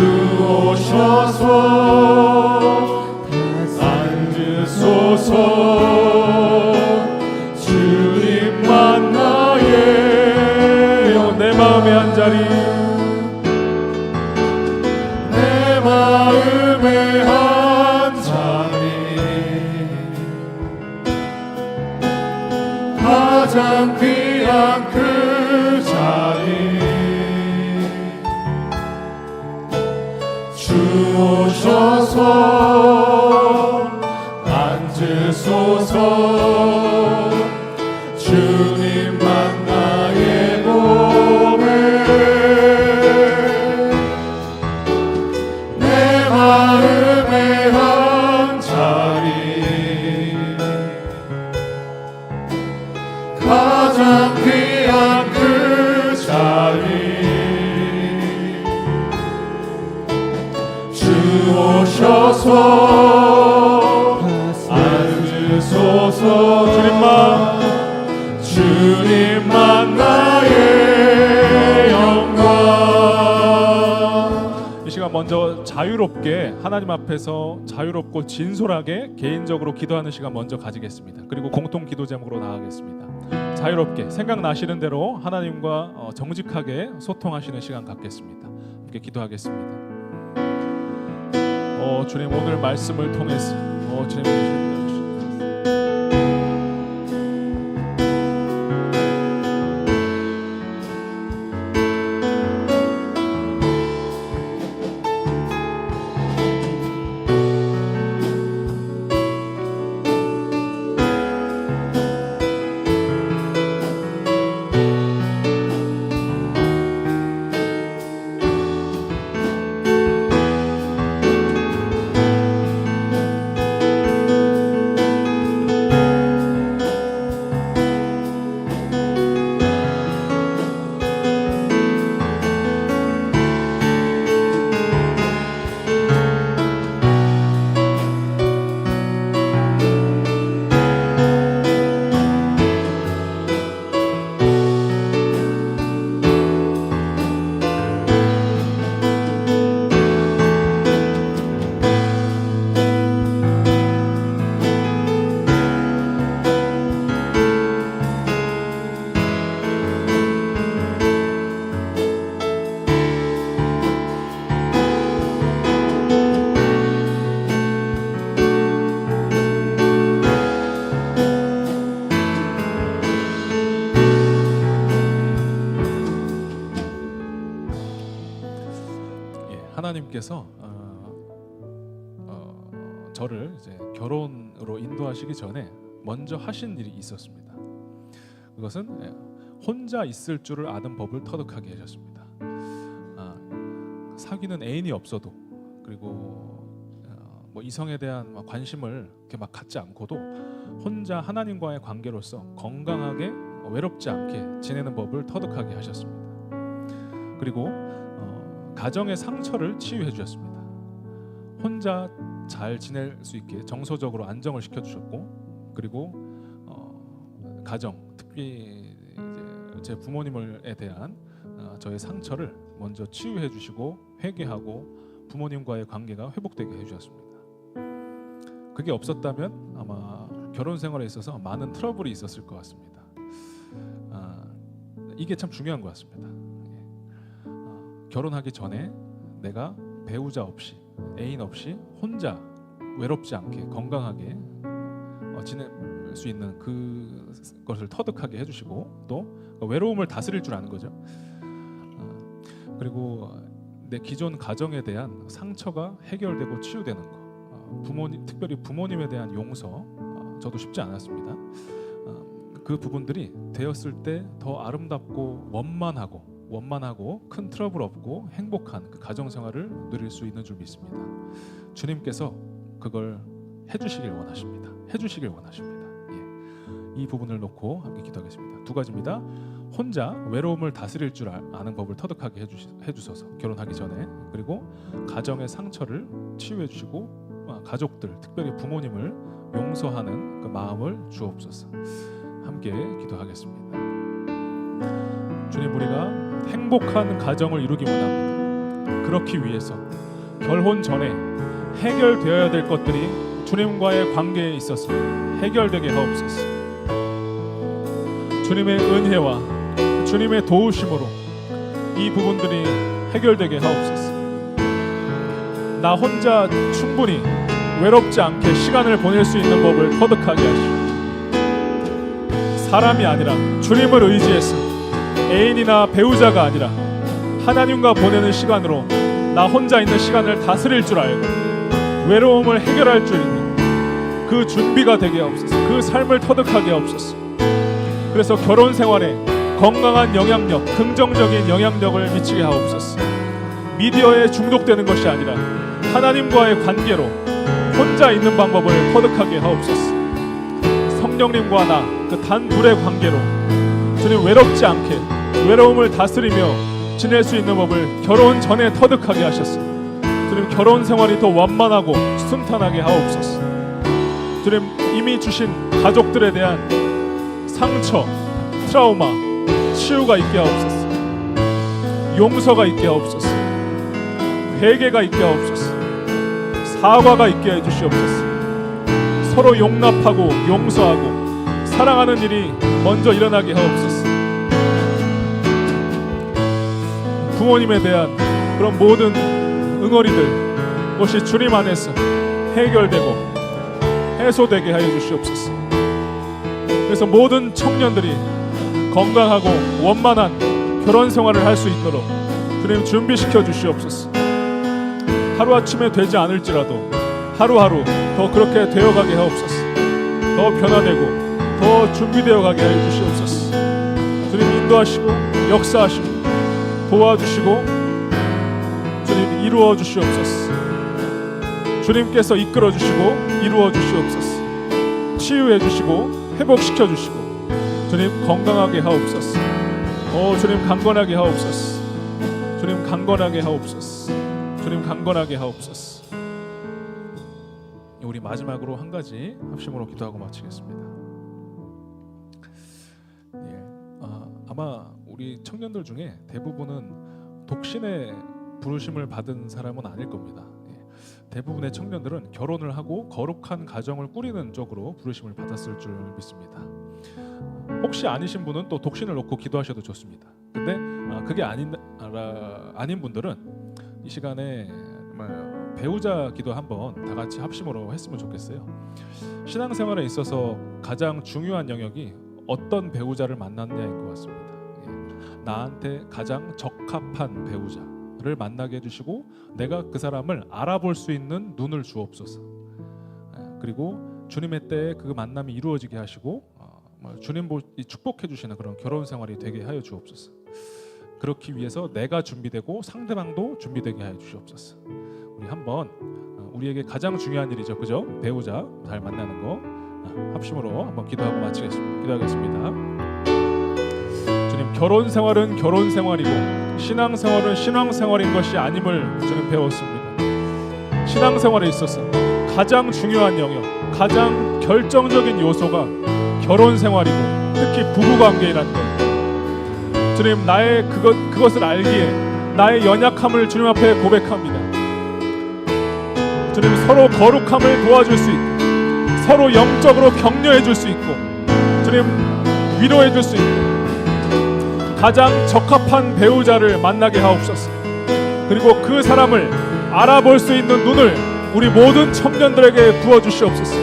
오셔서 자리 내 마음의 한 자리 가장 귀한 그 자리 주 오셔서 앉으소서 주님만 나의 몸에 내 마음의 한 자리 가장 귀한 그 자리 주 오셔서 앉으소서 주님만 나의 영광. 이 시간 먼저 자유롭게 하나님 앞에서 자유롭고 진솔하게 개인적으로 기도하는 시간 먼저 가지겠습니다. 그리고 공통 기도 제목으로 나가겠습니다. 자유롭게 생각나시는 대로 하나님과 정직하게 소통하시는 시간 갖겠습니다. 함께 기도하겠습니다. 주님 오늘 말씀을 통해서 주님 하나님께서 저를 이제 결혼으로 인도하시기 전에 먼저 하신 일이 있었습니다. 그것은 혼자 있을 줄을 아는 법을 터득하게 하셨습니다. 사귀는 애인이 없어도 그리고 뭐 이성에 대한 관심을 이렇게 막 갖지 않고도 혼자 하나님과의 관계로서 건강하게 외롭지 않게 지내는 법을 터득하게 하셨습니다. 그리고 가정의 상처를 치유해 주셨습니다. 혼자 잘 지낼 수 있게 정서적으로 안정을 시켜주셨고, 그리고 가정, 특히 이제 제 부모님에 대한 저의 상처를 먼저 치유해 주시고 회개하고 부모님과의 관계가 회복되게 해주셨습니다. 그게 없었다면 아마 결혼 생활에 있어서 많은 트러블이 있었을 것 같습니다. 이게 참 중요한 것 같습니다. 결혼하기 전에 내가 배우자 없이 애인 없이 혼자 외롭지 않게 건강하게 지낼 수 있는 그것을 터득하게 해주시고 또 외로움을 다스릴 줄 아는 거죠. 그리고 내 기존 가정에 대한 상처가 해결되고 치유되는 거, 부모님, 특별히 부모님에 대한 용서, 저도 쉽지 않았습니다. 그 부분들이 되었을 때 더 아름답고 원만하고 큰 트러블 없고 행복한 그 가정 생활을 누릴 수 있는 줄 믿습니다. 주님께서 그걸 해주시길 원하십니다. 이 부분을 놓고 함께 기도하겠습니다. 두 가지입니다. 혼자 외로움을 다스릴 줄 아는 법을 터득하게 해주셔서 결혼하기 전에, 그리고 가정의 상처를 치유해 주시고 가족들, 특별히 부모님을 용서하는 그 마음을 주옵소서. 함께 기도하겠습니다. 주님, 우리가 행복한 가정을 이루기 원합니다. 그렇기 위해서 결혼 전에 해결되어야 될 것들이 주님과의 관계에 있어서 해결되게 하옵소서. 주님의 은혜와 주님의 도우심으로 이 부분들이 해결되게 하옵소서. 나 혼자 충분히 외롭지 않게 시간을 보낼 수 있는 법을 터득하게 하시고, 사람이 아니라 주님을 의지해서 애인이나 배우자가 아니라 하나님과 보내는 시간으로 나 혼자 있는 시간을 다스릴 줄 알고 외로움을 해결할 줄 있는 그 준비가 되게 하옵소서. 그 삶을 터득하게 하옵소서. 그래서 결혼 생활에 건강한 영향력, 긍정적인 영향력을 미치게 하옵소서. 미디어에 중독되는 것이 아니라 하나님과의 관계로 혼자 있는 방법을 터득하게 하옵소서. 성령님과 나 그 단둘의 관계로 주님 외롭지 않게 외로움을 다스리며 지낼 수 있는 법을 결혼 전에 터득하게 하셨소. 주님 결혼 생활이 더 완만하고 순탄하게 하옵소서. 주님 이미 주신 가족들에 대한 상처, 트라우마 치유가 있게 하옵소서. 용서가 있게 하옵소서. 회개가 있게 하옵소서. 사과가 있게 해주시옵소서. 서로 용납하고 용서하고 사랑하는 일이 먼저 일어나게 하옵소서. 부모님에 대한 그런 모든 응어리들 것이 주님 안에서 해결되고 해소되게 하여 주시옵소서. 그래서 모든 청년들이 건강하고 원만한 결혼 생활을 할 수 있도록 주님 준비시켜 주시옵소서. 하루아침에 되지 않을지라도 하루하루 더 그렇게 되어가게 하옵소서. 더 변화되고 더 준비되어 가게 해 주시옵소서. 주님 인도하시고 역사하시고 도와주시고 주님 이루어 주시옵소서. 주님께서 이끌어 주시고 이루어 주시옵소서. 치유해 주시고 회복시켜 주시고 주님 건강하게 하옵소서. 주님 강건하게 하옵소서. 주님 강건하게 하옵소서. 주님 강건하게 하옵소서. 우리 마지막으로 한 가지 합심으로 기도하고 마치겠습니다. 아마 우리 청년들 중에 대부분은 독신의 부르심을 받은 사람은 아닐 겁니다. 대부분의 청년들은 결혼을 하고 거룩한 가정을 꾸리는 쪽으로 부르심을 받았을 줄 믿습니다. 혹시 아니신 분은 또 독신을 놓고 기도하셔도 좋습니다. 근데 그게 아닌 분들은 이 시간에 배우자 기도 한번 다 같이 합심으로 했으면 좋겠어요. 신앙생활에 있어서 가장 중요한 영역이 어떤 배우자를 만났냐인 것 같습니다. 나한테 가장 적합한 배우자를 만나게 해주시고 내가 그 사람을 알아볼 수 있는 눈을 주옵소서. 그리고 주님의 때에 그 만남이 이루어지게 하시고 주님 축복해 주시는 그런 결혼 생활이 되게 하여 주옵소서. 그렇기 위해서 내가 준비되고 상대방도 준비되게 하여 주시옵소서. 우리 한번 우리에게 가장 중요한 일이죠, 그죠? 배우자 잘 만나는 거 합심으로 한번 기도하고 마치겠습니다. 기도하겠습니다. 주님 결혼 생활은 결혼 생활이고 신앙 생활은 신앙 생활인 것이 아님을 주님 배웠습니다. 신앙 생활에 있어서 가장 중요한 영역, 가장 결정적인 요소가 결혼 생활이고 특히 부부 관계라는 것. 주님 나의 그것을 알기에 나의 연약함을 주님 앞에 고백합니다. 주님 서로 거룩함을 도와줄 수 있고 서로 영적으로 격려해 줄 수 있고 주님 위로해 줄 수 있고 가장 적합한 배우자를 만나게 하옵소서. 그리고 그 사람을 알아볼 수 있는 눈을 우리 모든 청년들에게 부어주시옵소서.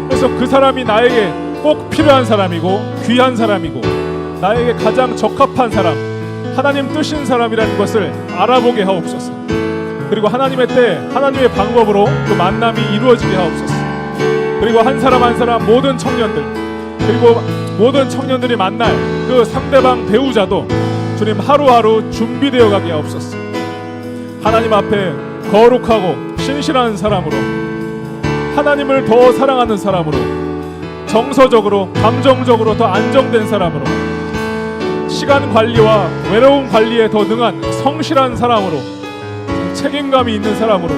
그래서 그 사람이 나에게 꼭 필요한 사람이고 귀한 사람이고 나에게 가장 적합한 사람, 하나님 뜻인 사람이라는 것을 알아보게 하옵소서. 그리고 하나님의 때 하나님의 방법으로 그 만남이 이루어지게 하옵소서. 그리고 한 사람 한 사람 모든 청년들 그리고 모든 청년들이 만날 그 상대방 배우자도 주님 하루하루 준비되어 가게 하옵소서. 하나님 앞에 거룩하고 신실한 사람으로 하나님을 더 사랑하는 사람으로 정서적으로 감정적으로 더 안정된 사람으로 시간 관리와 외로움 관리에 더 능한 성실한 사람으로 책임감이 있는 사람으로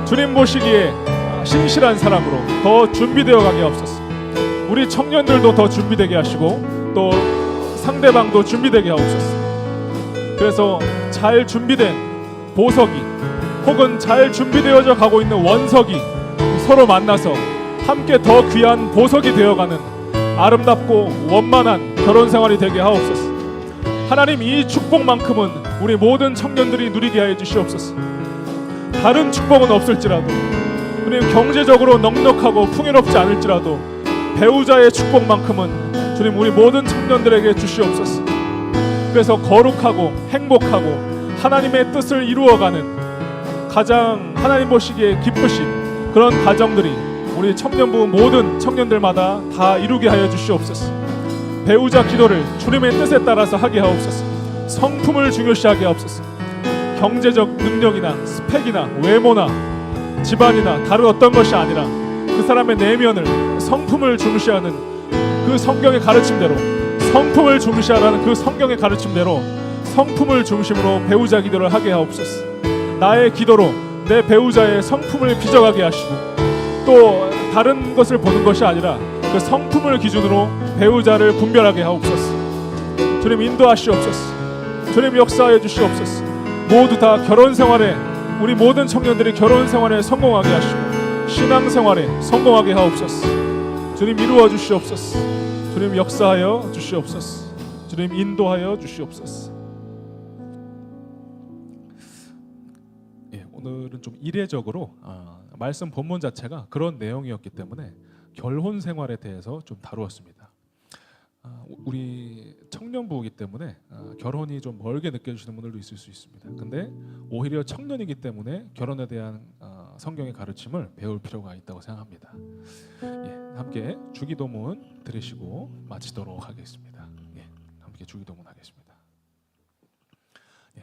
주님 보시기에 신실한 사람으로 더 준비되어 가게 하옵소서. 우리 청년들도 더 준비되게 하시고 또 상대방도 준비되게 하옵소서. 그래서 잘 준비된 보석이 혹은 잘 준비되어져 가고 있는 원석이 서로 만나서 함께 더 귀한 보석이 되어가는 아름답고 원만한 결혼 생활이 되게 하옵소서. 하나님 이 축복만큼은 우리 모든 청년들이 누리게 하여 주시옵소서. 다른 축복은 없을지라도, 주님 경제적으로 넉넉하고 풍요롭지 않을지라도 배우자의 축복만큼은 주님 우리 모든 청년들에게 주시옵소서. 그래서 거룩하고 행복하고 하나님의 뜻을 이루어가는 가장 하나님 보시기에 기쁘신 그런 가정들이 우리 청년부 모든 청년들마다 다 이루게 하여 주시옵소서. 배우자 기도를 주님의 뜻에 따라서 하게 하옵소서. 성품을 중요시하게 하옵소서. 경제적 능력이나 스펙이나 외모나 집안이나 다른 어떤 것이 아니라 그 사람의 내면을, 성품을 중시하는 그 성경의 가르침대로, 성품을 중시하라는 그 성경의 가르침대로 성품을 중심으로 배우자 기도를 하게 하옵소서. 나의 기도로 내 배우자의 성품을 빚어가게 하시고 또 다른 것을 보는 것이 아니라 그 성품을 기준으로 배우자를 분별하게 하옵소서. 주님 인도하시옵소서. 주님 역사하여 주시옵소서. 모두 다 결혼 생활에, 우리 모든 청년들이 결혼 생활에 성공하게 하시고 신앙 생활에 성공하게 하옵소서. 주님 이루어 주시옵소서. 주님 역사하여 주시옵소서. 주님 인도하여 주시옵소서. 오늘은 좀 이례적으로 말씀 본문 자체가 그런 내용이었기 때문에 결혼 생활에 대해서 좀 다루었습니다. 우리 청년부이기 때문에 결혼이 좀 멀게 느껴지시는 분들도 있을 수 있습니다. 근데 오히려 청년이기 때문에 결혼에 대한 성경의 가르침을 배울 필요가 있다고 생각합니다. 함께 주기도문 드리시고 마치도록 하겠습니다. 함께 주기도문 하겠습니다.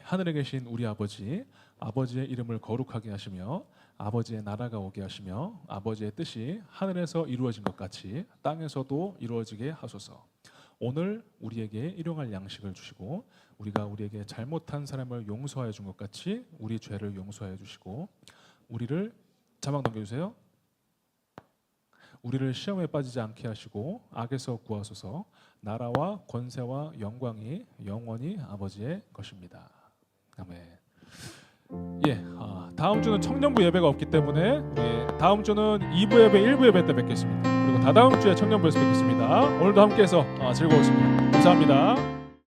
하늘에 계신 우리 아버지, 아버지의 이름을 거룩하게 하시며 아버지의 나라가 오게 하시며 아버지의 뜻이 하늘에서 이루어진 것 같이 땅에서도 이루어지게 하소서. 오늘 우리에게 일용할 양식을 주시고 우리가 우리에게 잘못한 사람을 용서하여 준 것 같이 우리 죄를 용서하여 주시고 우리를 자막 넘겨주세요. 우리를 시험에 빠지지 않게 하시고 악에서 구하소서. 나라와 권세와 영광이 영원히 아버지의 것입니다. 아멘. 다음 주는 청년부 예배가 없기 때문에 다음 주는 2부 예배, 1부 예배 때 뵙겠습니다. 그리고 다다음 주에 청년부에서 뵙겠습니다. 오늘도 함께해서 즐거웠습니다. 감사합니다.